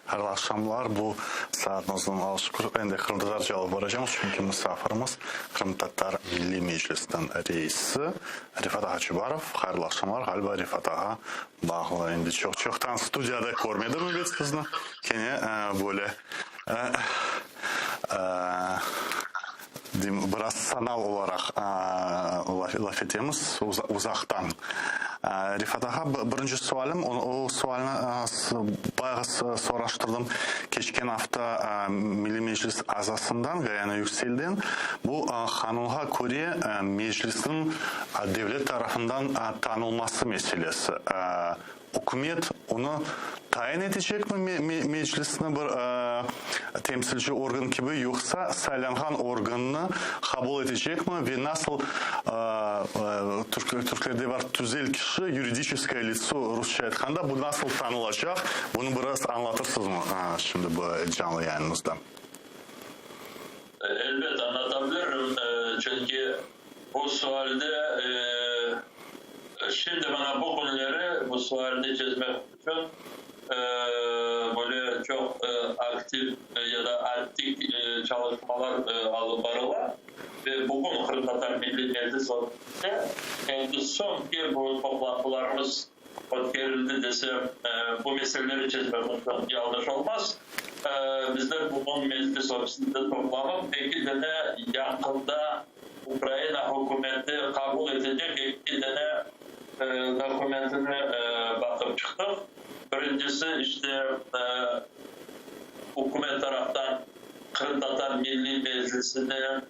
Hayırlı akşamlar. Bu saatimizin alışık endi Kırım'da cevap vereceğiz. Çünkü misafirimiz Kırım Tatar Milli Meclisi'nin reisi Rifat Hacıbarov. Hayırlı akşamlar. Galiba Rifat Ağa bağlı. Endi çoktan stüdyada görmedim mi biz kızını? Kene böyle biraz sanal olarak laf ettiğimiz uzaktan. Rifat Ağa, birinci sualım, o sualını bayağı soruşturdum. Geçen hafta Milli Meclis azasından gayana yükseldiğin bu kanunga göre meclisin devlet tarafından tanınması meselesi. Hükümet onu tayin edecek mi meclisine bir temsilci organ gibi, yoksa saylangan organını kabul edecek mi ve nasıl Türklerde var tüzel kişi, юридическое лицо Rusça etkanda, bu nasıl tanılacak? Bunu biraz anlatırsınız mı şimdi bu canlı yayınımızda? Elbette anlatabilirim. Çünkü bu sualde şimdi bana bu konuları bu sualde çözmek için böyle çok aktif ya da aktif çalışmalar alıp varılar. Ve bugün Kırım Tatar Milli Meclis olunca son ki bu toplantılarımız gerildi desem bu meseleleri çözmek için yanlış olmaz. Bizler bugün meclis ofisinde toplanıp iki tane yakında Ukrayna hükümeti kabul edecek iki tane dokumentine bakıp çıktık. Birincisi işte hükümet taraftan Kırım Tatar Milli Meclisi'ni,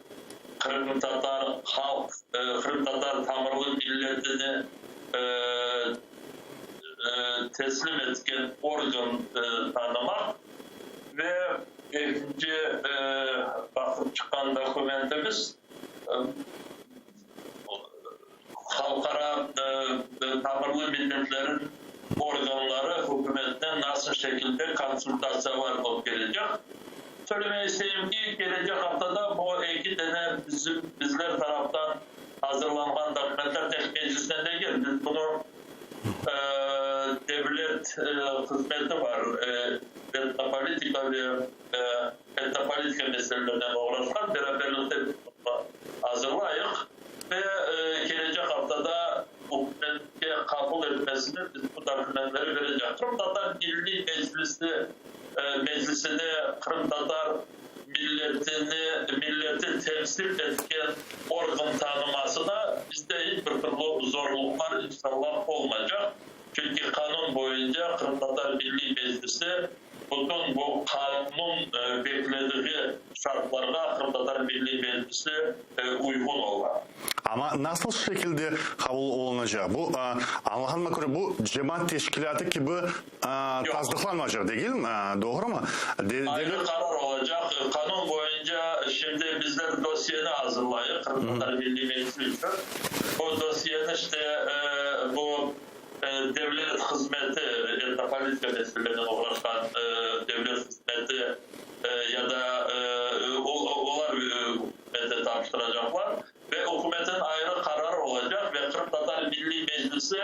Kırım Tatar halk, Kırım Tatar Tamarlı milletini teslim etken organ tanımak ve ikinci bakıp çıkan dokumentimiz halkara Tamarlı milletlerin organları hükümetten nasıl şekilde konsültasyon olup gelecek. Söylemeyi isteyeyim ki gelecek haftada bu iki tane bizler taraftan hazırlanan dokumentler tek meclisine de geldi. Biz bunu devlet hizmeti var. Etnopolitika ve etnopolitika meselelerine uğraşan beraberlikte hazırlayık ve gelecek haftada hükümete kabul etmesini biz bu dokümentleri vereceğiz. Kırım Tatar Milli Meclisi'ne Kırım Tatar milleti temsil etken organ tanımasına bizde hiçbir türlü zorluklar inşallah olmayacak. Çünkü kanun boyunca Kırım Tatar Milli Meclisi bütün bu kanun beklediği şartlarına Kırım Tatar Milli Meclisi uygun olan. Ama nasıl şekilde kabul olunacak? Bu anladığıma göre bu cemaat teşkilatı gibi tasdiklanmayacak değil mi? Doğru mu? Ayrı karar olacak. Kanun boyunca şimdi bizler dosyayı hazırlayıp Kırım Tatar Milli Meclisi için. Bu dosyanın işte bu devlet hizmeti, etnopolitika meselelerine uğraşan devlet hizmeti ya da onlar hükümete tanıştıracaklar ve hükümetin ayrı kararı olacak ve Kırım Tatar Milli Meclisi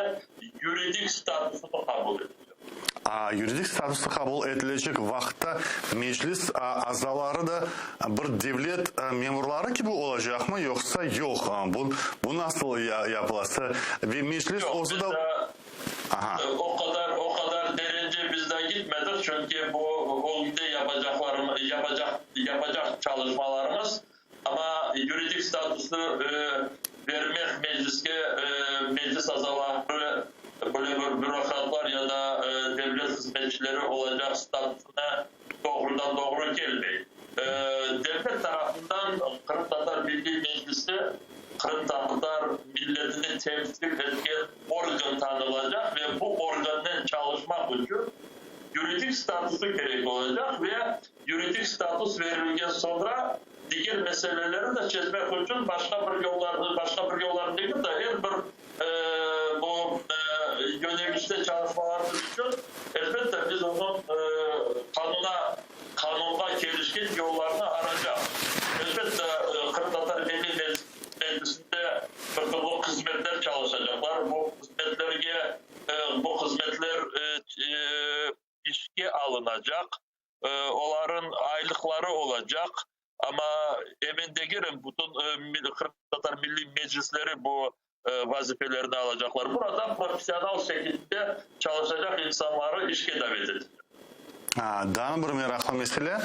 yuridik statüsünü kabul edecek. Yuridik statüsü kabul edilecek vaxtda meclis azaları da bir devlet memurları gibi olacak mı, yoksa yok? Bu nasıl yapılası? Ve meclis yok, olsa da o kadar derece bizde gitmedik çünkü bu olguda yapacak çalışmalarımız, ama yuridik statüsü vermek meclis azaları böyle bürokratlar ya da devlet hizmetçileri olacak statüsüne doğrudan doğru gelmiyor. Devlet tarafından Kırım Tatar Milli Meclisi Kırım Tatar milletini temsil etken organ tanınacak ve bu organın çalışmak için yuridik statüsü gerek olacak ve yuridik statüs verilgen sonra diğer meseleleri de çözmek için başka bir yollar değil de her bir bu yönelimde çalışmalarımız için elbette biz onun kanunla gelişkin yollarını arayacağız. Elbette Kırım Tatar Milli Meclisi'nde bu hizmetler çalışacaklar. Bu hizmetler işe alınacak. Onların aylıkları olacak. Ama emin değilim bütün Kırım Tatar Milli Meclisleri bu vazifelerini alacaklar. Burada profesyonel şekilde çalışacak insanları işe davet edilir. Dana bir meraklı mesele.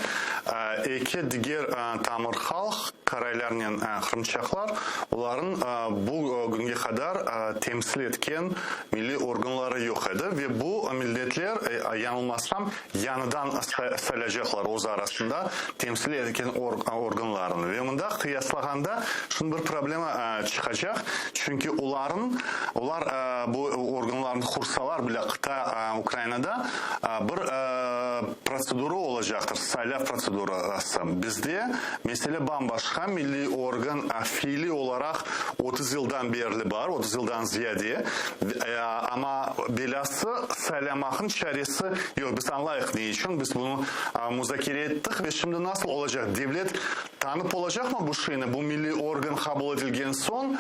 Eki diğer tamır halk, karaylarının Kırımçaklar, onların bu güne kadar temsil etken milli organları yok idi ve bu milletler yanılmazsam yanıdan sayılacaklar o arasında temsil etken organlarını. Ve bunda kıyaslaganda şunun bir problema çıkacak. Çünkü onlar bu organlarını kursalar bile kıta Ukrayna'da bir proseduru olacaktır. Saylav prosedurası. Bizde mesele bambaşka. Milli organ fiili olarak 30 yıldan beri var. 30 yıldan ziyade. Ama belası saylamakın çaresi yok. Biz anlayık ne için? Biz bunu müzakere ettik ve şimdi nasıl olacak? Devlet tanıp olacak mı bu şeyini? Bu milli organ kabul edilgen son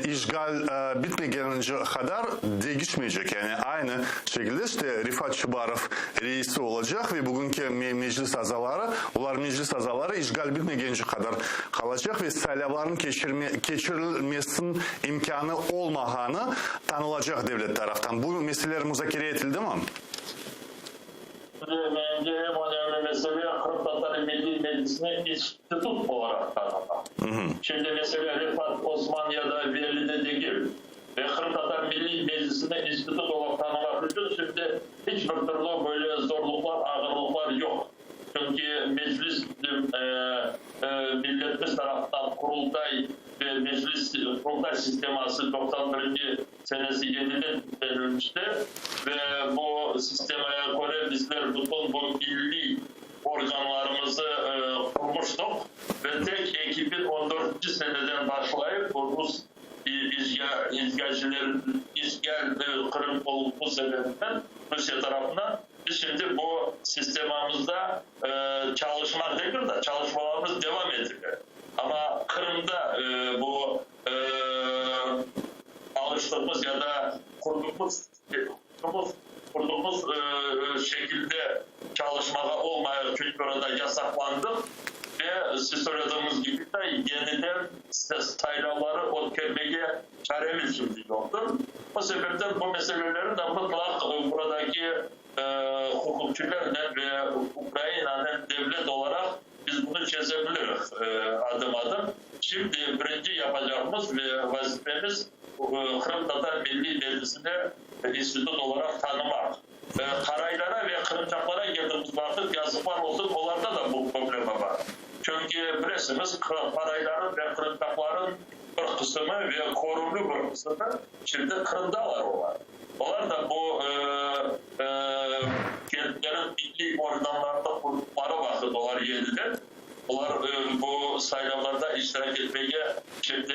işgal bitmeyince kadar değişmeyecek. Yani aynı şekilde işte Rifat Çubarov reisi olacak ve bugünkü meclis azaları, onlar meclis azaları işgal bitmeyince kadar kalacak ve saylavların geçirilmesinin imkanı olmadığını tanılacak devlet taraftan. Bu meseleler müzakere edildi mi? Bence en önemli mesele Kırım Tatar Milli Meclisi'ne institut olarak tanımak. Şimdi mesela Rifat Osmaniye'de verildi değil. Ve Kırım Tatar Milli Meclisi'ne institut olarak tanımak için şimdi hiçbir türlü böyle zorluklar, ağırlıklar yok. Çünkü meclis milletimiz tarafından kurultay ve meclis kurultay sisteması 91. senesi 7'de verilmişti. Ve bu sisteme göre bizler bütün bu milli organlarımızı kurmuştuk. Ve tek 2014. seneden başlayıp Rus İzgal Kırım olması sebebinden Rusya tarafından biz şimdi bu sistemimizde çalışmaktayız da çalışmalarımız devam ediyor. Ama Kırım'da bu alıştığımız ya da kurduğumuz şekilde çalışmaya olmuyor çünkü orada yasaklandık. Ve siz söylediğiniz gibi de yeniden sayıları ötürmeye çaremiz şimdi yoktur. O sebepten bu meselelerin de mutlak buradaki hukukçularla ve Ukrayna'nın devlet olarak biz bunu çözebiliriz adım adım. Şimdi birinci yapacağımız ve vazifemiz Kırım Tatar Milli Meclisi'ne institut olarak tanımak. Karaylara ve Kırımçaklara geldiğimiz vakit yazıklar olsun, onlarda da bu probleme var. Çünkü bilirsiniz Karayların ve Kırımçakların bir kısmı ve korumlu bir kısmı şimdi Kırım'dalar onlar. Onlar da bu kendilerin milli organlarda kurdukları vakit onlar yediler. Onlar bu sayılamlarda iştirak etmeye şimdi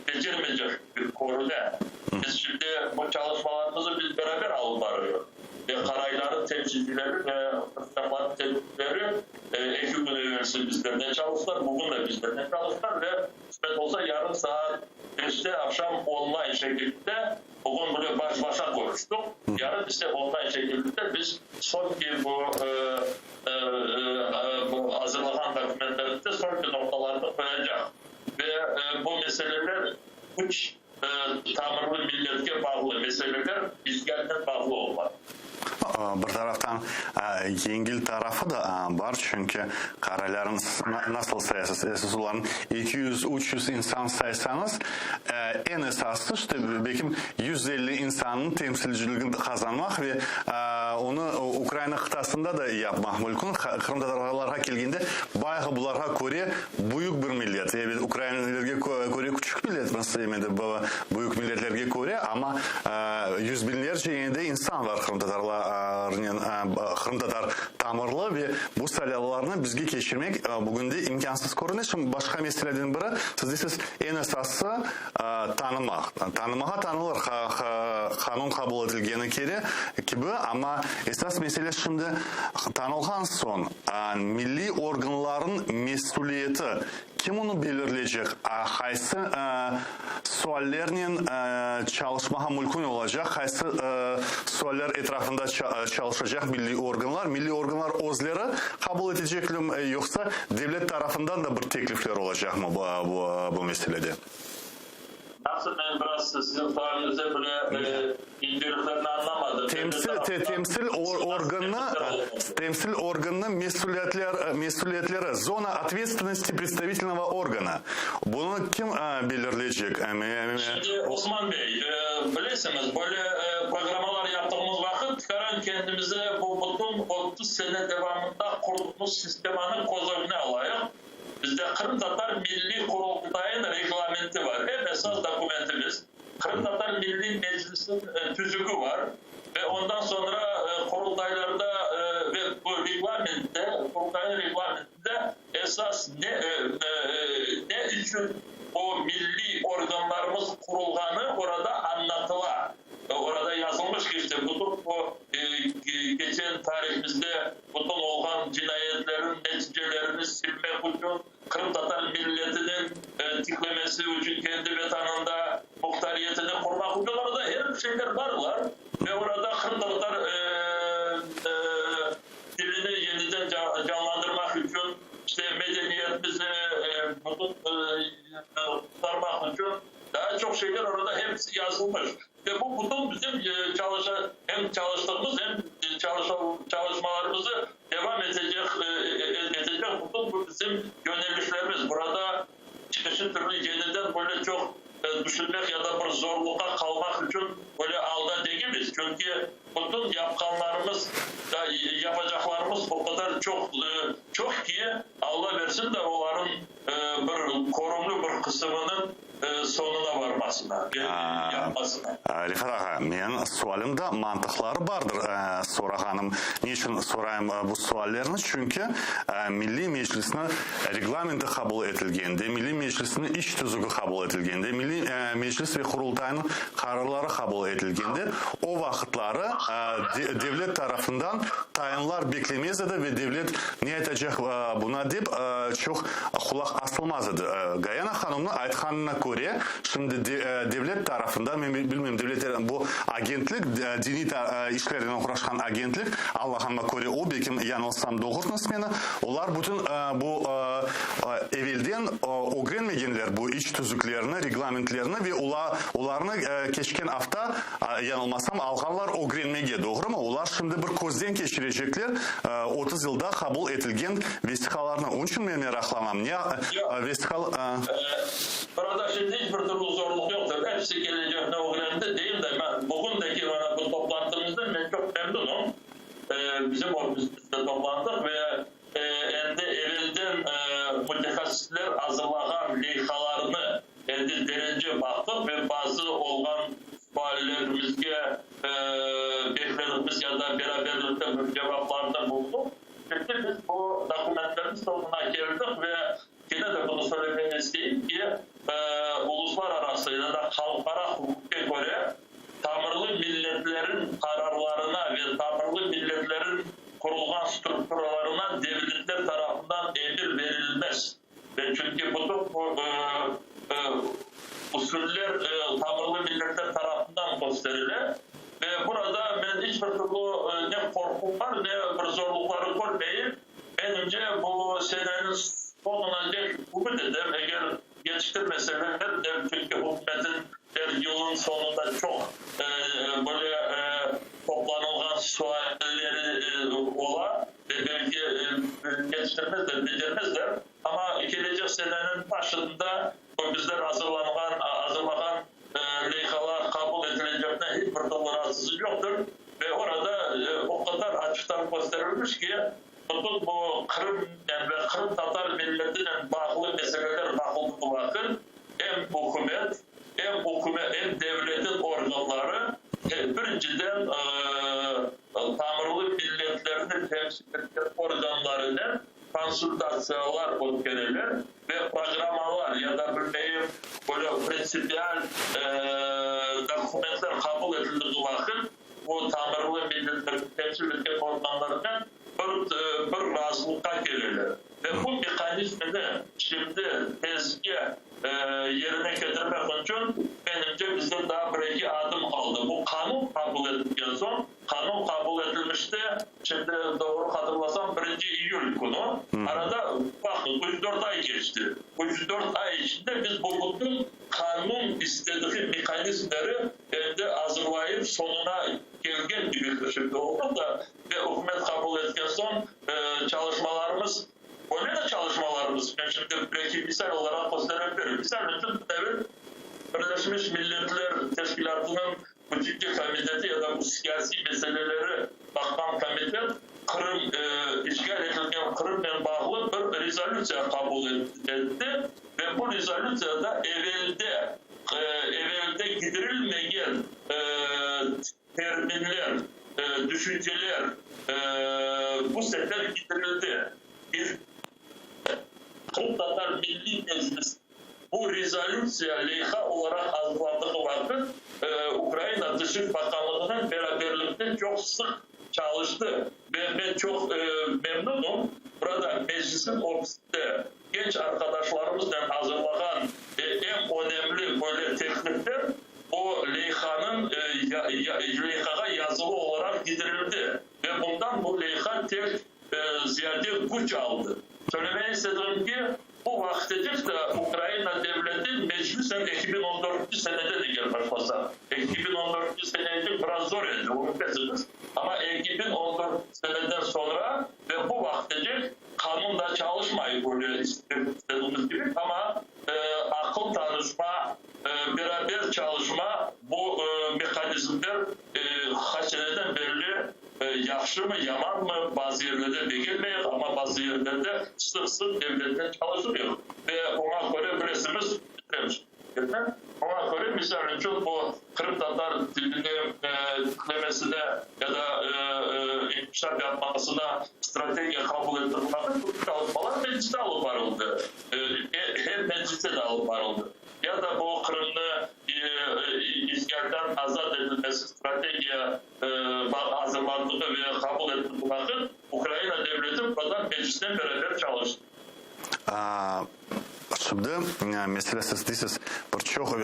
becermeyecek bir korune. Biz şimdi bu çalışmalarımızı biz beraber alıp arıyoruz. Ve Karayların temsilcileri ve Kırımçakların temsilcileri Ekip Üniversitesi bizlerle çalıştılar. Bugün de bizlerle çalıştılar ve kısmet olsa yarın saat 5'te akşam online şekilde bugün böyle baş başa konuştuk. Yarın ise online şekilde biz sonki bu hazırlanan dokümentlerimizde sonki noktalarını koyacak. Ve bu meseleler üç tamırlı milletke bağlı meseleler bizlerle bağlı olmalı. Bir taraftan yengil tarafı da var çünkü Karayların nasıl sayısız esas olan 200-300 insan saysanız en esası işte belki 150 insanın temsilciliğini kazanmak ve onu Ukrayna kıtasında da yapmak mümkün. Kırım Tatarlara geldiğinde bayağı bunlara göre büyük bir millet. Yani Ukraynalılara göre küçük millet nasıl büyük milletlerge göre ama yüz binlerce yine de insan var Kırım Tatar tamırlı ve bu sayılarını bizge geçirmek bugün de imkansız görünüyor. Şimdi başka meseleden biri siz en esası tanımak. Tanımağa tanılır kanun kabul edilgeni gibi ama esas mesele şimdi tanılgan son milli organların mesuliyeti kim onu belirleyecek? Haysi suallerinin çalışmaha mümkün olacak, haysi sualler etrafında çalışacak milli organlar özleri kabul edecekler mi, yoksa devlet tarafından da bir teklifler olacak mı bu meselede? Nasıl, ben biraz sizin sualinize böyle inceliklerini anlamadım. Temsil organı mesuliyetleri, zona ответственности представительного органа. Bunu kim belirleyecek? Şimdi Osman Bey, bilirsiniz böyle programalar yaptığımız vakit kendimize bu bütün 30 sene devamında kurduğumuz sistemanın kozunu alayım. Bizde Kırım Tatar Milli Kurultayı'nın reglamenti var. En esas dokumentimiz. Kırım Tatar Milli Meclisi'nin tüzüğü var. Ve ondan sonra kurultaylarda ve bu kurultayın reglamentinde esas ne için o milli organlarımız kurulganı orada anlatılar. Orada yazılmış ki işte bütün bu geçen tarihimizde bütün olan cinayetlerin neticelerini silmek için Kırım Tatar milletinin tiklemesi için kendi vatanında muhtariyetini kurmak için orada her şeyler varlar. Ve orada Kırım Tatar dilini yeniden canlandırmak için işte medeniyetimizi kurtarmak için daha çok şeyler orada hepsi yazılmış. Ve bu bütün bizim hem çalıştığımız hem çalışmalarımızı devam edecek bütün bu bizim yöneliklerimiz. Burada çeşitli türlü yeniden böyle çok düşünmek ya da bir zorluğa kalmak için böyle alda değiliz. Çünkü bütün yapkanlarımız da yapacaklarımız o kadar çok ki Allah versin de onların bir korumlu bir kısmının sonuna varmasına, yapmasına. Rifat ağa, men sualımda mantıkları vardır sorağanım. Niçin sorayım bu suallerini? Çünkü Milli Meclis'in reglamenti kabul edilgende, Milli Meclis'in iş tüzüğü kabul edilgende, Milli Meclis ve Kurultay'ın kararları kabul edilgende, o vakitleri devlet tarafından tayinlar beklemez idi ve devlet ne edecek buna deyip çok kulak asılmaz idi. Gayana Hanım'ın aytkanına göre şimdi devlet tarafından, bilmiyorum devletlerin bu agentlik, dini işlerine uğraşan agentlik, Allah'ıma göre o belki yanılsam doğursunuz beni, onlar bütün bu evvelden öğrenmeyenler bu iç tüzüklerini, reglamentlerini ve onlarını geçken hafta yanılmasam alganlar öğrenmeye, doğru mu? Onlar şimdi bir közden geçirecekler 30 yılda kabul edilgen vesikalarına. Onun için ben meraklamam. Ne vesikal... Burada şimdi hiçbir türlü zorluk yoktur. Hepsi gelecek ne öğrendi değil de ben bugündeki bu toplantımızda ben çok memnunum. Bizim ofisimizde toplandık ve endi evvelden mütehassisler hazırlayan leyhalarını endi derece baktık ve bazı olan suallerimizge beklediğimiz ya da beraberlikte cevaplarını bulduk. Çünkü biz bu dokumentlerin sonuna geldik ve yine de bunu söylemek isteyeyim ki uluslararası ya da halkara hukuka göre tamirli milletlerin kararlarına ve tamirli milletlerin kurulgan strukturlarına devletler tarafından emir verilmez. Ve çünkü bütün bu usuller tamirli milletler tarafından gösterilir. Ve burada ben hiçbir türlü ne korkum var ne bir zorlukları görmeyip en önce bu senenin sonuna dek umut ederim. Eğer yetiştirmeseler çünkü hükümetin yılın sonunda çok böyle toplanılgan sualleri olan ve belki yetiştirmezler, becermezler. Ama gelecek senenin başında bizler hazırlanan leyhalar kabul edilecekten hiçbir türlü rahatsızlık yoktur. Ve orada o kadar açıktan gösterilmiş ki bütün bu Kırım ve Kırım Tatar milletinin bağlı meseleler bakıldığı vakit hem hükümet hem devletin organları birinciden tamirli milletlerini temsil eden organlarının konsultasyolar gösterirler ve programalar ya da böyle prensipiyel dokumentler kabul edildiği vakit bu tamirli milletlerini temsil eden organlarının bir razılıkta gelirler. Ve bu mekanizmini şimdi tezgah yerine getirmek için benimce bizde daha bir iki adım kaldı. Bu kanun kabul edildikten sonra, kanun kabul edilmişti. Şimdi doğru hatırlasam 1. Eylül günü. Arada bakın 34 ay geçti. Bu 34 ay içinde biz bu bütün kanun istediği mekanizmleri de hazırlayıp sonuna gelgen gibi şimdi oldu da ve hükümet kabul ettikten sonra çalışmalarımız öyle de çalışmalarımız. Ben şimdi belki misal olarak gösterebilirim. Misal için devlet Birleşmiş Milletler Teşkilatı'nın bu ciddi komiteti ya da bu siyasi meseleleri bakan komitet Kırım işgal edildiği Kırım'la bağlı bir rezolüsyon kabul etti ve bu rezolüsyonda evvelde giderilmeyen terminler, düşünceler bu sefer giderildi. Bir Kırım Tatar Milli Meclis bu rezolüsyon leyha olarak hazırlandığı vakit Ukrayna Dışişleri Bakanlığı'nın beraberlikte çok sık çalıştı. Ve ben çok memnunum. Burada meclisin ofisinde genç arkadaşlarımızla hazırlanan en önemli böyle teklifler o leyhanın leyhaga yazılı olarak gidirildi. Ve bundan bu leyha tek ziyade güç aldı. Söylemeyi istediğim ki bu vaktecik de Ukrayna devleti meclisen 2014 senede de gel başlasa. 2014 senede biraz zor edildi, onu beziniz. Ama 2014 seneden sonra ve bu vaktecik kanunda çalışmayı böyle istediğimiz gibi ama akıl tanışma, beraber çalışma bu mekanizmler haseneden belli yaxşı mı, yaman mı bazı yerlerde beğenmeyiz ama bazı yerlerde sık sık devletler çalışmıyor. Ve ona göre birisimiz bitiremiş. Ona göre misal için bu Kırım Tatar dilini tiplemesine ya da inkişaf yapmasına strateji kabul ettirmek bu çalışmalar mecliste alıp varıldı. Her mecliste de alıp varıldı. Ya da bu Kırım'ı işgalden azat edilmesi stratejiye hazırlandığı ve kabul edildiği vakit Ukrayna devleti buradan meclisten beraber çalıştı. Şimdi mesela siz deysiz birçok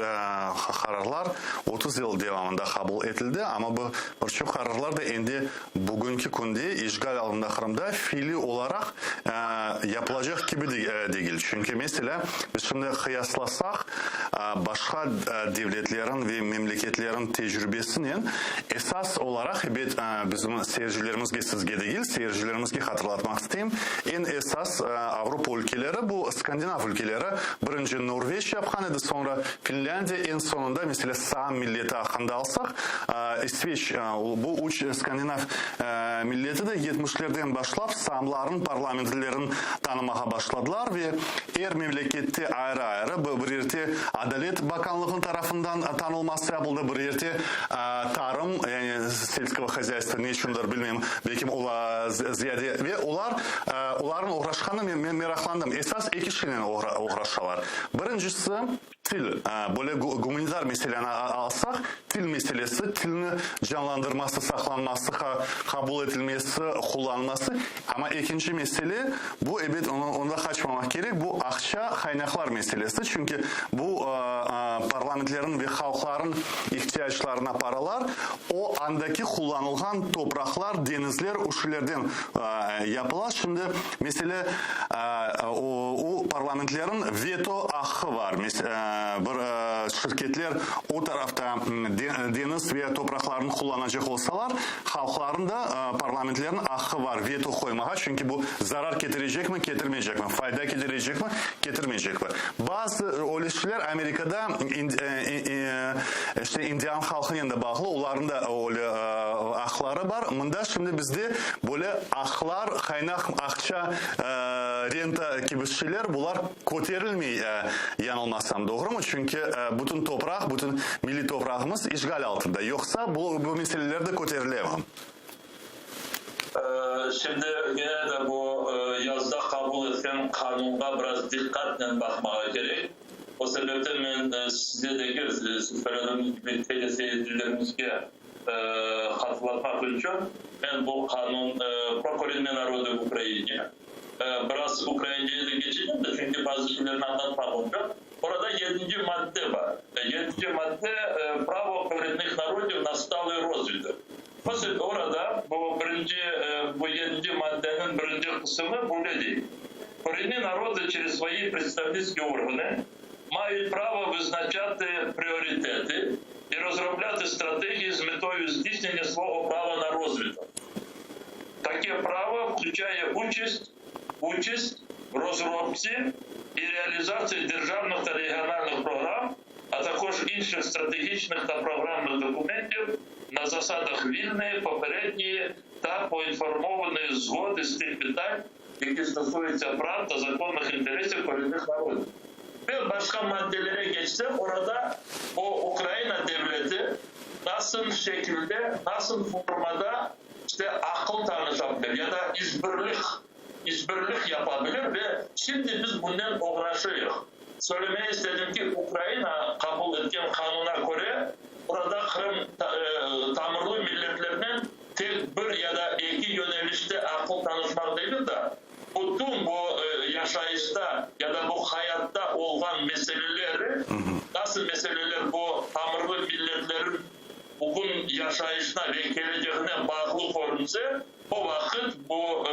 kararlar 30 yıl devamında kabul edildi ama bu birçok kararlar da endi bugünkü günde işgal altında Kırım'da fiili olarak yapılacak gibi değil. Çünkü mesela biz şimdi kıyaslasak başka devletlerin ve memleketlerin tecrübesinin esas olarak bizim seyircilerimizge sizge değil, seyircilerimizge hatırlatmak isteyeyim. En esas Avrupa ülkeleri bu Skandinav ülkeleri. Birinci Norveç yapkan idi, sonra Finlandiya, en sonunda mesela Sağ milleti hakkında alsak İsveç, bu üç Skandinav milleti de 70'lerden başlap Sağların parlamentlerini tanımaya başladılar ve her memlekette ayrı ayrı bir yerde Adalet Bakanlığı'nın tarafından tanılması yapıldı, bir yerde tarım yani selskoye хозяйство ne içindir bilmem belki ola ziyade ve onların uğraşkanı ben meraklandım. Esas iki şeyle uğraşıyorlar. Birincisi til. Böyle humanitar meseleni alsak til meselesi, tilini canlandırması, saklanması, kabul edilmesi, kullanılması. Ama ikinci mesele bu evet onda kaçmamak gerek. Bu akça kaynaklar meselesi. Çünkü bu parlamentlerin ve halkların ihtiyaçlarına paralar o andaki kullanılan topraklar, denizler, uçlardan yapılar. Şimdi mesela o parlamentlerin veto hakkı var. Mesela şirketler o tarafta deniz ve topraklarını kullanacak olsalar halkların da parlamentlerin hakkı var veto koymaya. Çünkü bu zarar getirecek mi, getirmeyecek mi? Fayda getirecek mi, getirmeyecek mi? Bazı öyle şeyler Amerika'da işte Indian halkının yanında bağlı. Onların da öyle hakları var. Bunda şimdi bizde böyle haklar, kaynak, akça, renta gibi şeyler bunlar koterilmiyor yanılmazsam. Doğru mu? Çünkü bütün toprak, bütün milli toprağımız işgal altında. Yoksa bu meseleler de koterilemem. Şimdi yine de bu yazda kabul edilen kanunga biraz dikkatle bakmaya gerek. O sebepten ben size de söylediğim gibi teleseyircilerimizge hatırlatmak için ben bu kanun Prokurorluğu Народу в Украине biraz Ukraynaca'ya da geçeceğim de çünkü bazı şeylerini anlatmak olacak. Orada 7. madde var. 7. madde право коренных народов на сталый розвиток. Mesela orada bu 7. maddenin birinci kısmı böyle değil. Коренные народы через свои представницькі органи мають право визначати пріоритети і розробляти стратегії з метою здійснення свого права на розвиток. Таке право включає участь в розробці і реалізації державних та регіональних програм, а також інших стратегічних та програмних документів на засадах вільної, попередньої та поінформованої згоди з тих питань, які стосуються прав та законних інтересів корінних народів. Ve başka maddelere geçsem orada o Ukrayna devleti nasıl şekilde, nasıl formada işte akıl tanışabilir ya da işbirlik yapabilir ve şimdi biz bundan uğraşıyoruz. Söylemeyi istedim ki Ukrayna kabul ettiğim kanuna göre orada Kırım Tamırlı milletlerinin tek bir ya da iki yönelişte akıl tanışmak değil de bütün bu yaşayışta ya da bu hayatta olan meseleleri nasıl meseleler bu Tamırlı milletlerin bugün yaşayışına ve geleceğine bağlı korunsa o vakit bu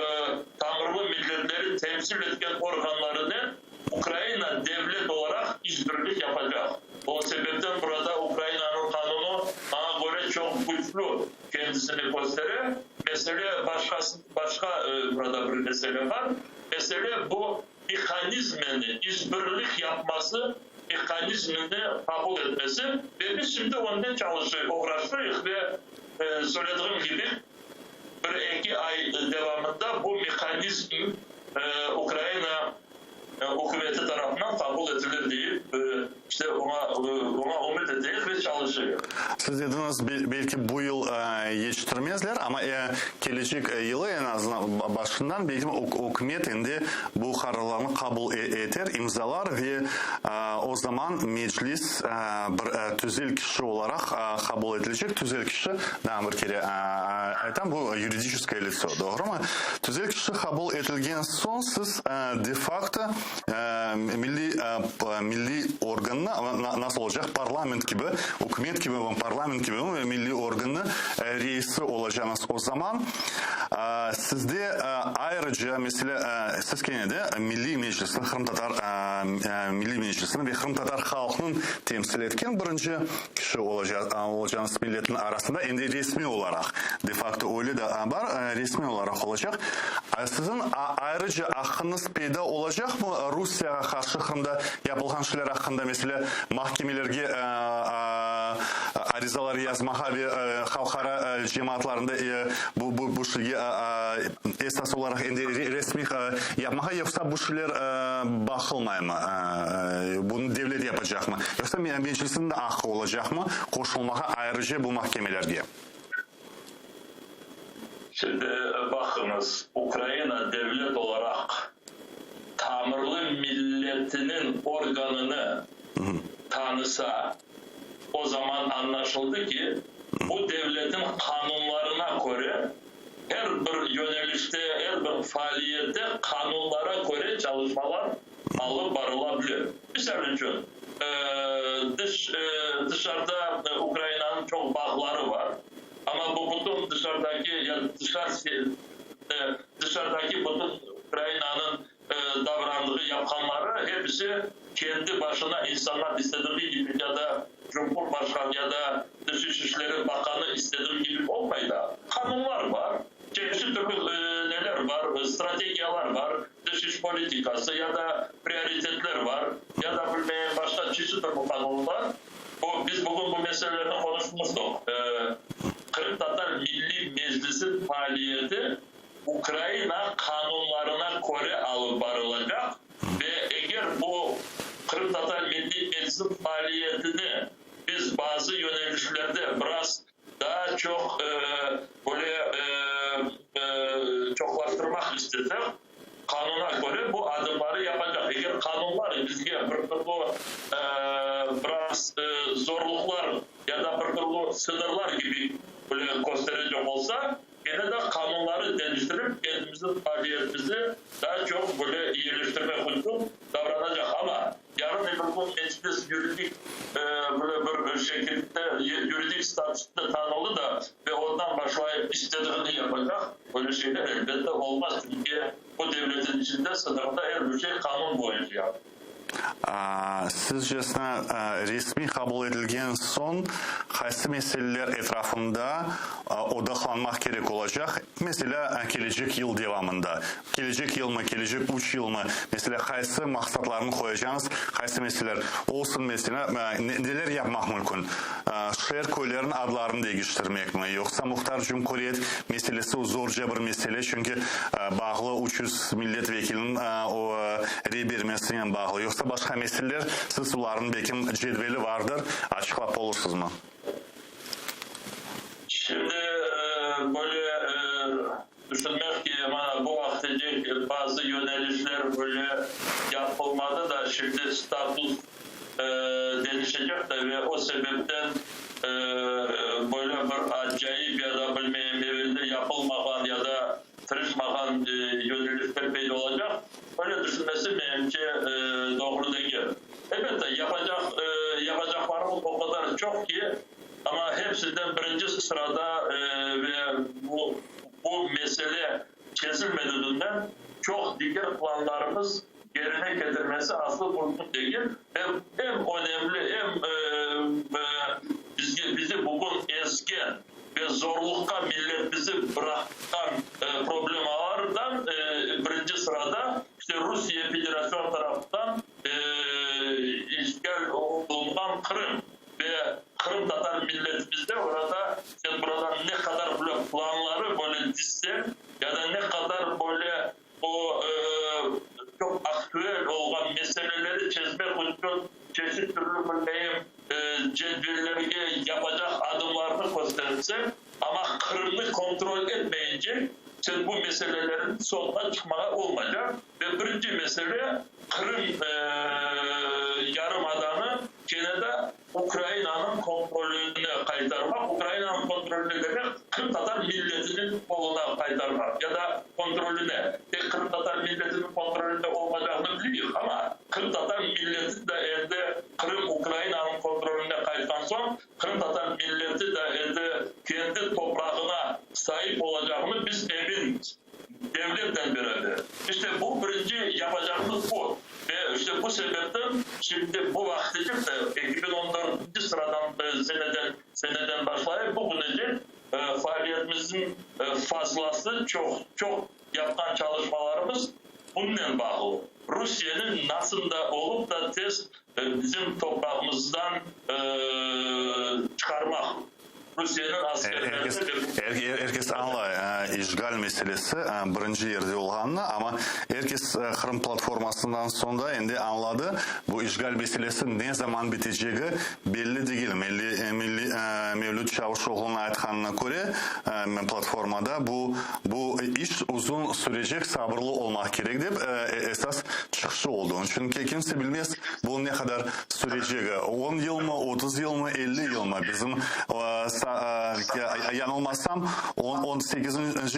Tamırlı milletleri temsil etken organlarını Ukrayna devlet olarak işbirlik yapacak. O sebepten burada Ukrayna'nın kanunu bana göre çok güçlü kendisini gösteriyor. Mesele başka burada bir mesele var. Mesele bu mekanizmini, işbirlik yapması, mekanizmini kabul etmesi ve biz şimdi ondan uğraşıyoruz ve söylediğim gibi bir iki ay devamında bu mekanizm Ukrayna hükümeti tarafından kabul edilir deyip işte ona ümit edilir ve çalışıyor. Siz dediniz belki bu yıl yetiştirmezler ama gelecek yılı en azından başından belki hükümet indi bu kararlarını kabul eder, imzalar ve o zaman meclis bir tüzel kişi olarak kabul edilecek. Tüzel kişi bir kere aytan bu юридическое лицо, doğru mu? Tüzel kişi kabul edilgen son siz de facto milli organına nasıl olacak? Parlament gibi, hükümet gibi, parlament gibi milli organı reisi olacaksınız. O zaman sizde ayrıca mesela siz kendine Milli Meclis'in, Kırım Tatar Milli Meclis'in ve Kırım Tatar halkının temsil etken birinci kişi olacağınız milletin arasında en de resmi olarak de facto öyle de var, resmi olarak olacak. Sizin ayrıca hakkınız peyda olacak mı? Rusya'ya karşı Kırım'da yapılan şeyler hakkında mesela mahkemelerge arizalar yazmağa ve halkara cemaatlarında bu şeyi esas olarak resmi yapmağa yoksa bu şeyler bakılmaya mı? Bunu devlet yapacak mı? Yoksa meclisin de hakkı olacak mı? Koşulmağa ayrıca bu mahkemelerge. Şimdi bakınız Ukrayna devlet olarak Tamırlı milletinin organını tanısa o zaman anlaşıldı ki bu devletin kanunlarına göre her bir yönelişte, her bir faaliyette kanunlara göre çalışmalar alıp varılabilir. Misal için dışarıda Ukrayna'nın çok bağları var. Ama bu bütün dışarıdaki bütün Ukrayna'nın davrandığı yapanları hepsi kendi başına insanlar istediği gibi ya da Cumhurbaşkanı ya da Dışişleri Bakanı istediği gibi olmaydı. Kanunlar var, çeşitli neler var, stratejiler var, dış politikası ya da prioritetler var ya da başka çeşitli kanunlar. Biz bugün bu meselelerini konuşmuştuk. Kırım Tatar Milli Meclisi'nin faaliyeti Ukrayna kanunlarına göre alıp varılacak ve eğer bu Kırım Tatar Milli Meclisi'nin faaliyetini biz bazı yönelişlerde biraz daha çok böyle çoklaştırmak istedik, kanuna göre bu adımları yapacak. Eğer kanunlar bizge bir türlü biraz zorluklar ya da bir türlü sınırlar gibi böyle gösterecek olsa yine de kanunları değiştirip kendimizin faaliyetimizi daha çok bu devletin içinde sınırda her bir şey kanun boyunca yaptı. Sizcesine resmi kabul edilgen son qaysi meseleler etrafında odaklanmak gerek olacak? Mesela gelecek yıl devamında. Gelecek yıl mı, gelecek 3 yıl mı? Mesela qaysi maksatlarını koyacağınız, qaysi meseleler olsun mesela neler yapmak mümkün? Şehir köylerin adlarını değiştirmek mi? Yoksa muhtar cumhuriyet meselesi zorca bir mesele çünkü bağlı 300 milletvekilinin o rebermesine bağlı. Yoksa başka meseleler siz uların belki cedveli vardır. Açıklap olursunuz mu? Şimdi böyle düşünmek ki bu vaktecek bazı yönelişler böyle yapılmadı da şimdi status değişecek de ve o sebepten böyle bir acayip ya da bilmeyeyim evinde yapılmayan ya da tırışmayan yönelişler peyda olacak. Öyle düşünmesi bence doğru değil. Elbette yapacaklarımız o kadar çok ki ama hepsinden birinci sırada ve bu mesele çözülmediğinden çok diğer planlarımız yerine getirmesi asıl mümkün değil. Hem önemli hem bizi bugün ezgen ve zorlukta milletimizi bırakan problemalardan birinci sırada işte Rusya Federasyonu tarafından işgal olunan Kırım ve Kırım Tatar milletimizde orada işte buradan ne kadar böyle planları böyle dizse ya da ne kadar böyle o çok aktüel olan meseleleri çözmek için çeşit türlü bileyim cedvelleri yapacak adımlarını gösterse ama Kırım'ı kontrol etmeyince sen bu meselelerin sonuna çıkmaya olmayacak ve birinci mesele Kırım yarımadanı gene de Ukrayna'nın kontrolüne kaytarmak. Ukrayna'nın kontrolü demek Kırım Tatar milletinin koluna kaytarmak ya da kontrolüne. Kırım Tatar milletinin kontrolünde olmayacağını biliyor ama Kırım Tatar milleti de elde Kırım Ukrayna'nın kontrolüne kaytan son Kırım Tatar milleti de elde kendi toprağına sahip olacağını biz eminiz. Devletten beraber. İşte bu birinci yapacağımız bu. Ve işte bu sebepten şimdi bu vakticik de 2014. sıradan seneden başlayıp bugünece faaliyetimizin fazlası çok yapılan çalışmalarımız bununla bağlı. Rusya'nın nasıl da olup da tez bizim toprağımızdan çıkarmak. Rusya'nın askerleri... Herkes anlay işgal meselesi birinci yerde olğanını ama herkes Kırım platformasından sonra endi anladı. Bu işgal meselesi ne zaman biteceği belli değil. Mevlüt Çavuşoğlu'nun aytkanına göre platformada bu iş uzun sürecek, sabırlı olmak gerek deyip esas çıkışı oldu. Çünkü kimse bilmez bu ne kadar süreceği. 10 yıl mı, 30 yıl mı, 50 yıl mı? Bizim yanılmazsam 18.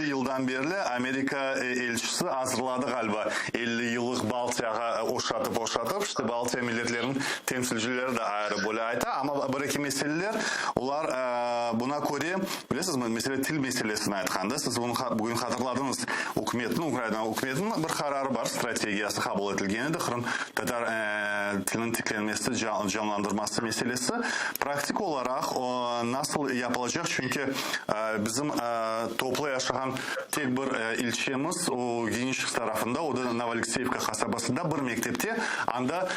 yıldan beri Amerika elçisi hazırladı galiba 50 yıllık Baltiyaga oşatıp işte Baltiya milletlerinin temsilcileri de ayrı böyle ayta ama buradaki meseleler ular buna göre bilirsiniz mi mesela til meselesini aytkanda siz bunu bugün hatırladınız Ukrayna hükümetinin bir kararı var stratejiyası kabul edilgeni de Kırım Tatar tilinin tiklenmesi canlandırması meselesi praktik olarak nasıl yapılacak çünkü bizim toplu yaşayan tek bir ilçemiz o Genişlik tarafında o da Novoalexeyevka kasabasında bir mektepte anda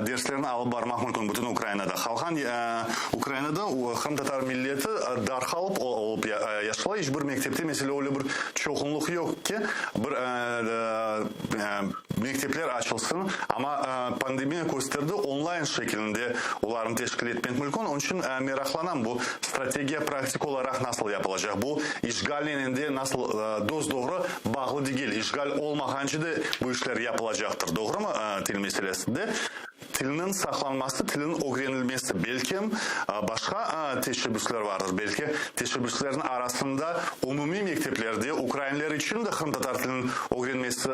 derslerini alıp barmak mümkün bütün Ukrayna'da. Halkan Ukrayna'da Kırım Tatar milleti darhal olup yaşalı hiçbir mektepte mesela öyle bir çoğunluk yok ki bir mektepler açılsın ama pandemiya gösterdi online şeklinde onların teşkil etmek mümkün. Onun için meraklanan bu stratejiya praktik olarak nasıl yapılacak? Bu işgalinin de nasıl dost doğru bağlı değil. İşgal olmayanca da bu işler yapılacaktır. Doğru mu til meselesinde? Tilinin saklanması, tilinin öğrenilmesi. Belki başka teşebbüsler vardır. Belki teşebbüslerin arasında umumi mekteplerde Ukraynalılar için de Kırım Tatar tilinin öğrenmesi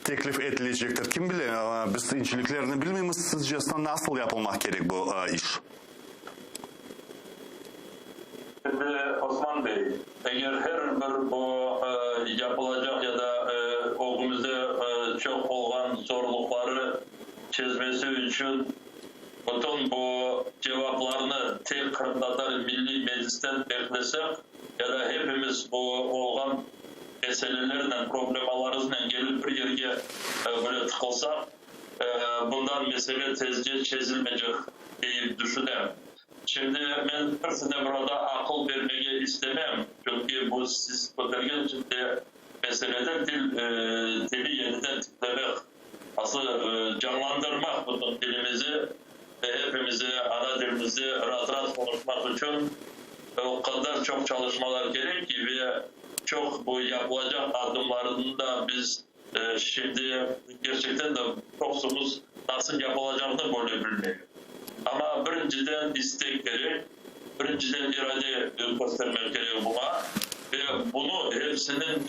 teklif edilecektir. Kim bilir? Biz inceliklerini bilmiyoruz. Sizce nasıl yapılmak gerek bu iş? Şimdi Osman Bey, eğer her bir o yapılacak ya da o çözmesi için bütün bu cevaplarını tek Kırım Tatar Milli Meclis'ten beklesek ya da hepimiz bu olan meselelerle, problemalarımızla gelip bir yerge böyle tıkılsak bundan mesele tezce çözülmeyecek diye düşünüyorum. Şimdi ben size burada akıl vermeye istemem. Çünkü bu siz kotarken şimdi meselede dili yeniden tiplemek, asıl canlandırmak bütün dilimizi ve hepimizi, ana dilimizi rahat konuşmak için o kadar çok çalışmalar gerek ki ve çok bu yapılacak adımlarını da biz şimdi gerçekten de toksumuz nasıl yapılacağını böyle bilmiyor. Ama birinciden istek gerek, birinciden irade göstermek gerek buna ve bunu hepsinin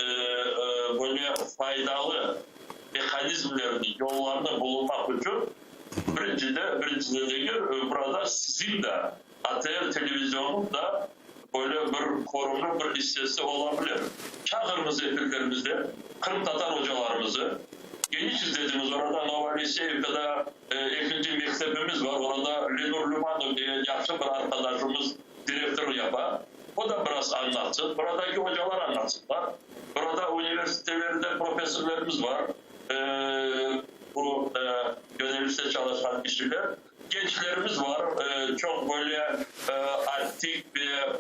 böyle faydalı mekanizmlerini, yollarını bulmak için birincide burada sizin de ATR televizyonun da böyle bir korunma bir hissesi olabilir. Çağırımız efirlerimizde Kırım Tatar hocalarımızı geniş izlediğimiz orada Nova Liseyev'de ikinci mektebimiz var. Orada Lenur Lumanov diye yaşlı bir arkadaşımız direktör yapar. O da biraz anlatsın. Buradaki hocalar anlatsınlar. Burada üniversitelerde profesörlerimiz var. Bu gönüllüse çalışan kişiler. Gençlerimiz var. Çok böyle aktif ve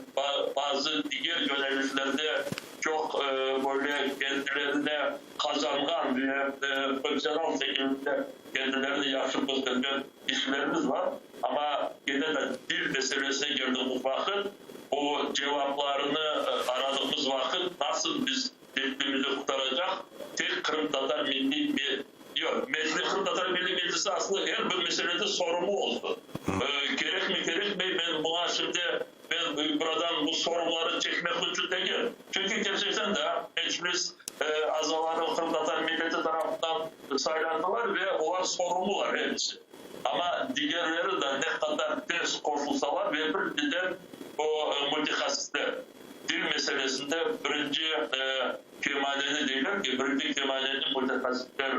bazı diğer gönüllülerde çok böyle kendilerine kazangan ve profesyonel şekilde kendilerini yakışık gösteren kişilerimiz var. Ama yine de dil meselesine girdiğimiz vakit o cevaplarını aradığımız vakit nasıl biz dilimizi kurtaracak? Tek Kırım Tatar Milli Kırım Tatar Milli Meclisi aslında her bir meselede sorumlu oldu. Gerek mi ben buna şimdi buradan bu sorumluları çekmek için değil. Çünkü gerçekten de meclis azaları Kırım Tatar milleti tarafından saylandılar ve onlar sorumlular hepsi. Ama diğerleri de ne kadar ters koşulsalar ve birden o multihasisler dil meselesinde birinci kemalini değiller ki birinci kemalini multihasisler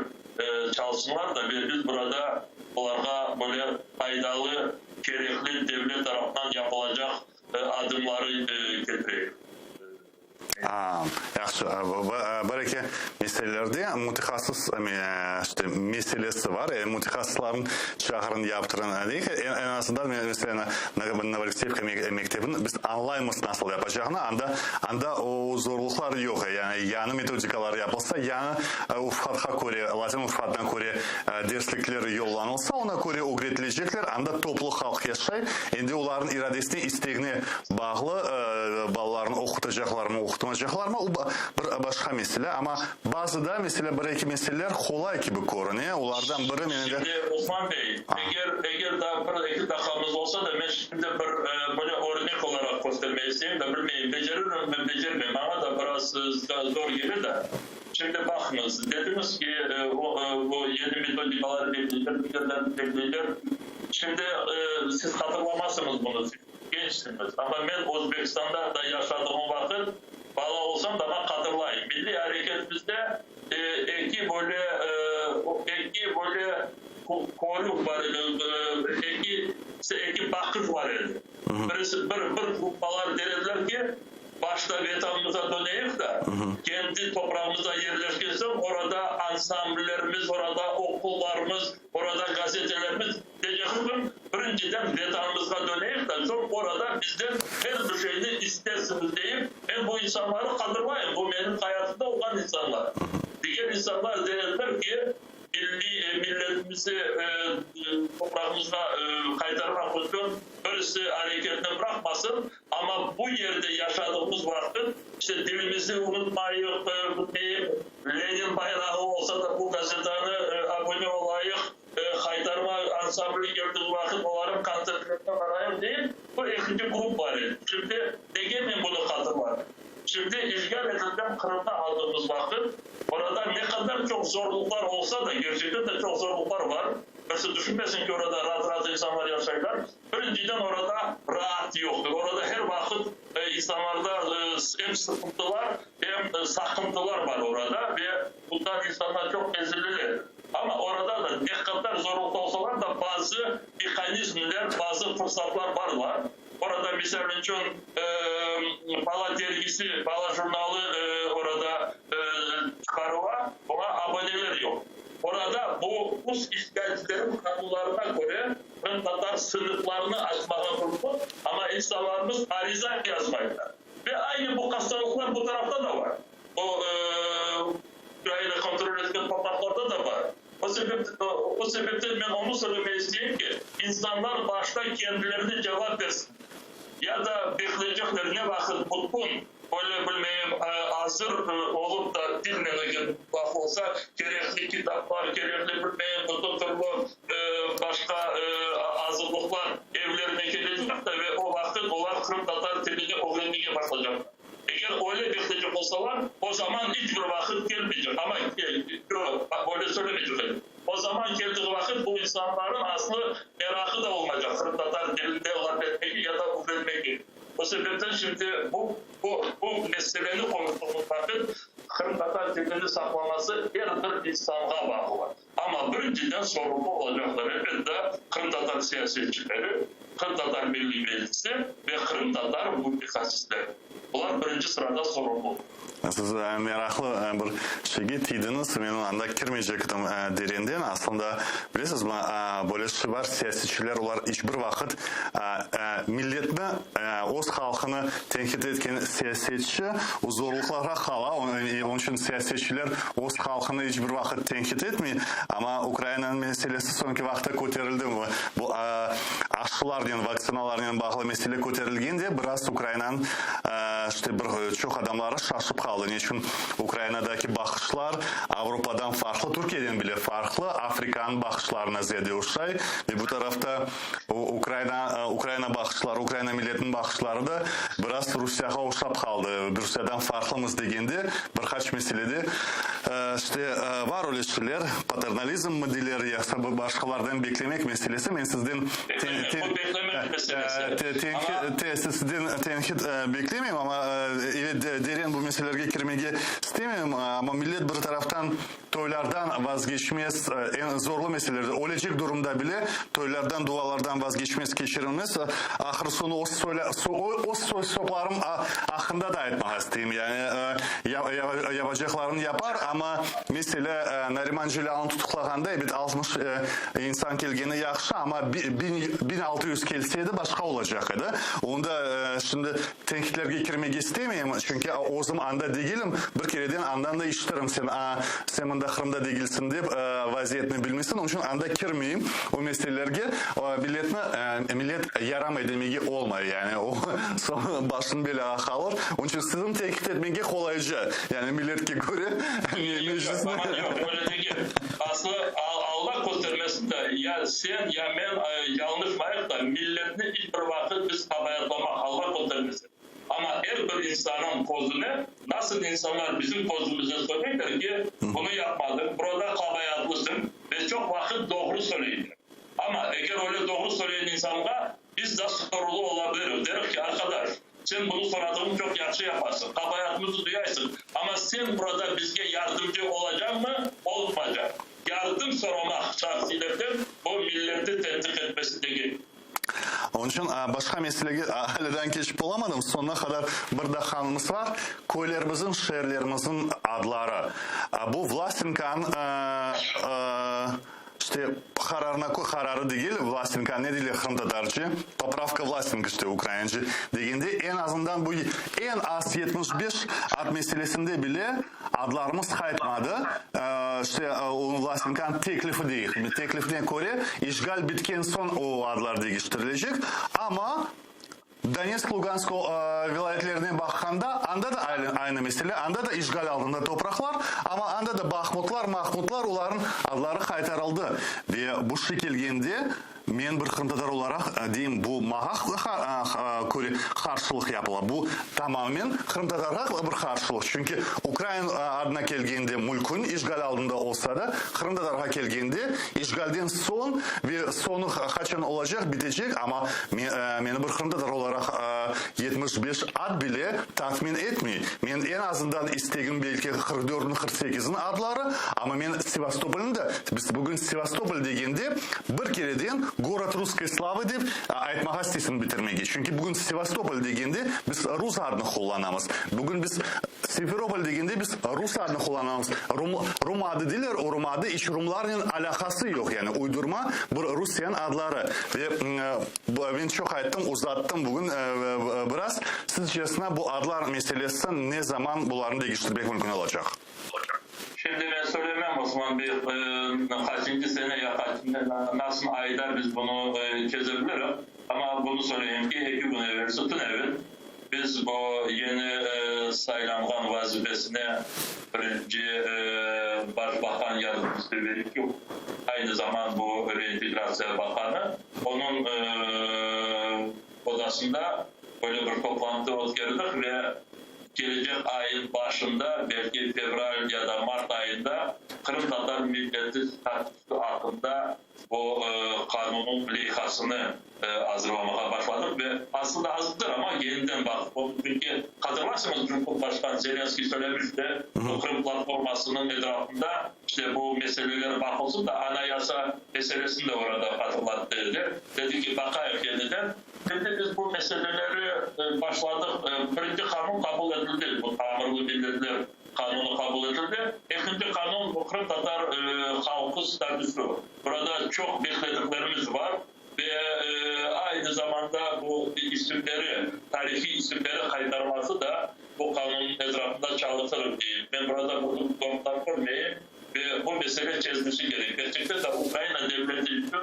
çalışsınlar da biz burada onlara böyle faydalı, gerekli devlet tarafından yapılacak adımları getirelim. Yaxşı. Belki meselelerde mütehassıs meselesi var. Mütehassısların çağırın yaptıran değil. En azından mesela Novoliseyevka mektebinin biz anlayımız nasıl yapacağını anda o zorluklar yok. Yani yanı metodikalar yapılsa, yanı ufadha göre, Latin ufaddan göre derslikler yollanılsa ona göre öğretilecekler. Anda toplu halk yaşay. Şimdi onların iradesine, isteğine bağlı ballarını okutacaklar mı, okutmayacaklar mı? O bir başka mesele. Ama bazıda mesela bir iki meseleler kolay gibi görünüyor. Onlardan biri... Şimdi Osman Bey, eğer daha bir iki dakikamız olsa da ben şimdi böyle örnek olarak göstermeyi isteyeyim de bilmeyin. Beceririm mi, becermeyeyim ama da biraz zor gelir de. Şimdi bakınız, dediniz ki bu yeni metodikaları bekliyorlar. Şimdi siz hatırlamazsınız bunu, siz gençsiniz. Ama ben Özbekistan'da da yaşadığım vakit bala olsam da ben hatırlayayım. Milli hareketimizde iki böyle kolluk var, iki bakış var. Birisi bir gruplar dediler ki başta vatanımıza döneyik de kendi toprağımıza yerleşkirsek orada ansambullerimiz, orada okullarımız, orada gazetelerimiz diyeceğim birinciden vatanımıza döneyik de sonra orada bizden her bir şeyini istersiniz deyip ben bu insanları kandırmayayım. Bu benim hayatımda olan insanlar. Diğer insanlar dediler ki milletimizi toprağımıza kaytarmak için birisi hareketini bırakmasın ama bu yerde yaşadığımız vakit işte dilimizi unutmayıp Lenin bayrağı olsa da bu gazetanı abone olayık kaytarma ansamblı gördüğümüz vakit onların kanserlerine varayım değil. Bu ikinci grup var. Şimdi degemeyin bunu katılmak. Şimdi işgal edilen Kırım'da aldığımız vakit orada ne kadar çok zorluklar olsa da gerçekten de çok zorluklar var. Mesela düşünmesin ki orada rahat insanlar yaşarlar. Birinciden orada rahat yoktur. Orada her vakit insanlarda hem sıkıntılar hem sakıntılar var orada ve bundan insanlar çok ezilirler. Ama orada da ne kadar zorlukta olsalar da bazı mekanizmler, bazı fırsatlar var. Orada misal için Bala dergisi, Bala jurnalı orada çıkarıva, ona aboneler yok. Orada bu Rus işgalcilerin kanunlarına göre Tatar sınıflarını açmaya vurdu ama insanlarımız ariza yazmaydılar. Ve aynı bu hastalıklar bu tarafta da var. O Ukrayna kontrol ettiği topraklarda da var. O sebepten ben onu söylemek istiyorum ki insanlar başta kendilerine cevap versin. Ya da bekleyecekler ne vakit tutkun, öyle bilmeyeyim hazır olup da dinlenecek vakit olsa gerekli kitaplar, gerekli bilmeyeyim bütün türlü başka hazırlıklar evlerine gelecek ve o vakit onlar Kırım Tatar dilini öğrenmeye başlayacak. Eğer öyle bekleyecek olsalar o zaman hiçbir vakit gelmeyecek ama öyle söylemeyecek. O zaman geldiği vakit bu insanların aslı merakı da olmayacak. Kırım Tatar dilinde öğrenmeyi ya da öğrenmeyi. O sebepten şimdi bu meselenin konuştuğumuz vakit Kırım Tatar dilini saklaması her bir insana bağlı. Ama birinciden sorumlu olacaklar elbette Kırım Tatar siyasetçileri, Kırım Tatar Milli Meclisi ve Kırım Tatar mütehassisleri. Bunlar birinci sırada sorumlu. Siz meraklı bir şeyge tiydiniz. Men anda kirmeyecektim derenden. Aslında bilirsiniz böyle şey var. Siyasetçiler ular hiçbir vakit milletni o'z xalqini tenkit etken siyasetçi o zorluklara kala. Onun için siyasetçiler o'z xalqini hiçbir vakit tenkit etmiyor. Ama Ukrayna'nın meselesi sonki vaqtda ko'tarildi. Bu aşılar diyen vaksinalarla bağlı mesele ko'tarilgende biraz Ukrayna'nın işte çok adamları şaşıp kaldı. Niçin Ukrayna'daki bakışlar Avrupa'dan farklı, Türkiye'den bile farklı, Afrika'nın bakışlarına ziyade uşay ve bu tarafta Ukrayna bakışları, Ukrayna milletinin bakışları da biraz Rusya'ya uşap kaldı. Rusya'dan farklımız degende birkaç meselede işte var öyle şeyler, paternalizm modelleri ya başkalardan beklemek meselesi. Ben sizden tenkit beklemeyeyim ama derin bu meselelerge girmeye istemiyorum ama millet bir taraftan toylardan vazgeçmez, en zorlu meselelerde olacak durumda bile toylardan, dualardan vazgeçmez, geçirilmez. Ahır sonu o sözlerim hakkında da etmek isteyeyim. Yani yapacaklarını yapar ama mesela Nariman Cilalı'nı tutuklaganda evet 60 insan kelgeni yaxşı ama 1600 kelseydi başka olacaktı. Onda şimdi tenkitlerge girmek istemeyeyim çünkü o zaman anda değilim. Bir kereden andan da işlerim sen anda Kırım'da değilsin deyip vaziyetini bilmesin. Onun için anda girmeyeyim o meselelerge millet yaramay demeye olmuyor yani o başın bela kalır. Onun için sizin tenkit etmeye kolayca yani milletke göre meclisine. Yok öyle değil. Aslında Allah göstermesin de ya sen ya ben yanlış mayık da milletini hiçbir vakit biz kabayatlamak Allah göstermesin. Ama her bir insanın kozunu nasıl insanlar bizim kozumuza söylerler ki bunu yapmadın, burada kabayatlısın ve çok vakit doğru söyleyin. Ama eğer öyle doğru söyleyen insanlara biz de sorumlu olabiliriz. Deriz ki arkadaş sen bunu soradığın çok yaxşı yaparsın, kabayatımızı duyarsın. Ama sen burada bizge yardımcı olacak mı? Olmayacak. Yardım sormak şahsiyetin o milleti tetkik etmesi değil. Onun için başka meseleye haleden geçip olamadım. Sonuna kadar bir dakikamız var. Köylerimizin, şehirlerimizin adları. Bu Vlasenko'nun işte kararı değil, Vlasenko ne dili Kırım Tatarcı, popravka Vlasenko işte Ukraynaca degende en azından bu en az 75 ad meselesinde bile adlarımız kayıtmadı. İşte Vlasenko'nun teklifi değil. Teklifine göre işgal bitken son o adlar değiştirilecek ama Donetsk, Lugansk vilayetlerine bakanda anda da aynı mesele. Anda da işgal altında topraklar ama anda da Bahmutlar, Mahmutlar onların adları kaytarıldı. Ve bu şekilde Men bir Kırımtatar olarak diyeyim bu mağa karşılık yapıla. Bu tamamen Kırımtatar'a bir karşılık. Çünkü Ukrayna adına kelgende mülkün işgal altında olsa da Kırımtatar'a kelgende işgalden son ve sonu kaçan olacak bitecek ama beni bir Kırımtatar olarak 75 ad bile tatmin etmiyor. Men en azından isteğim belki 44'ün 48'in adları ama men Sevastopol'un da biz bugün Sevastopol degende bir kereden Город Русской Славы deyip aytmağa istesin bitirmeye. Çünkü bugün Sevastopol degende biz Rus adını kullanamız. Bugün biz Simferopol degende biz Rus adını kullanamız. Rum adı değiller, o Rum adı iç Rumların alakası yok yani uydurma bir Rusya'nın adları. Ve ben çok ayttım, uzattım bugün biraz. Sizce bu adlar meselesi ne zaman bunların değiştirmek mümkün olacak? Şimdi ben söylemem Osman Bey, kaçıncı sene ya nasıl aylar biz bunu çözebiliriz. Ama bunu söyleyeyim ki 2 gün evvel, sütün evvel biz bu yeni sayılangan vazifesine birinci Başbakan Yardımcısı verip yok. Aynı zaman bu Reintegrasyon Bakanı onun odasında böyle bir toplantı oluşturduk ve gelecek ayın başında belki fevral ya da mart ayında Kırım Tatar milleti statüsü hakkında bu kanunun lehasını hazırlamaya başladık ve aslında hazırdır ama yeniden bak. Çünkü hatırlarsanız Cumhurbaşkanı Zelenski söylemişti bu Kırım platformasının etrafında işte bu meselelere bakılsın da anayasa meselesini de orada hatırlattı dedi. Dedi ki bakayım yeniden. Şimdi biz bu meseleleri başladık. Birinci kanun kabul edildi. Bu tamirli milletler kanunu kabul edildi. İkinci kanun bu Kırım Tatar halkı statüsü. Burada çok beklediklerimiz var. Ve aynı zamanda bu isimleri, tarihi isimleri kaytarması da bu kanunun etrafında çalışılır diye. Ben burada bunu komutan görmeyeyim ve bu mesele çözmesi gerekiyor. Gerçekten de Ukrayna devleti için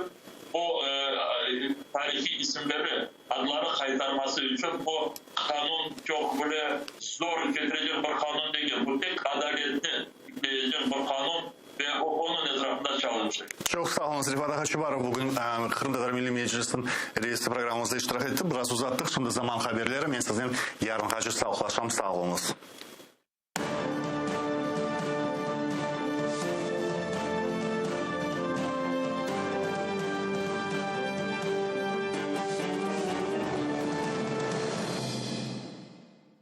bu tarihi isimleri, adları kaytarması için bu kanun çok böyle zor getirecek bir kanun değil. Bu tek adaletli yükleyecek bir kanun ve onun etrafında çalışacak. Çok sağ olun Rifat Haçıbarov. Bugün Kırım Tatar Milli Meclisi'nin reisi programımızda iştirak etti. Biraz uzattık. Şimdi zaman haberleri. Ben sizden yarın sağlıklaşam. Sağ olunuz.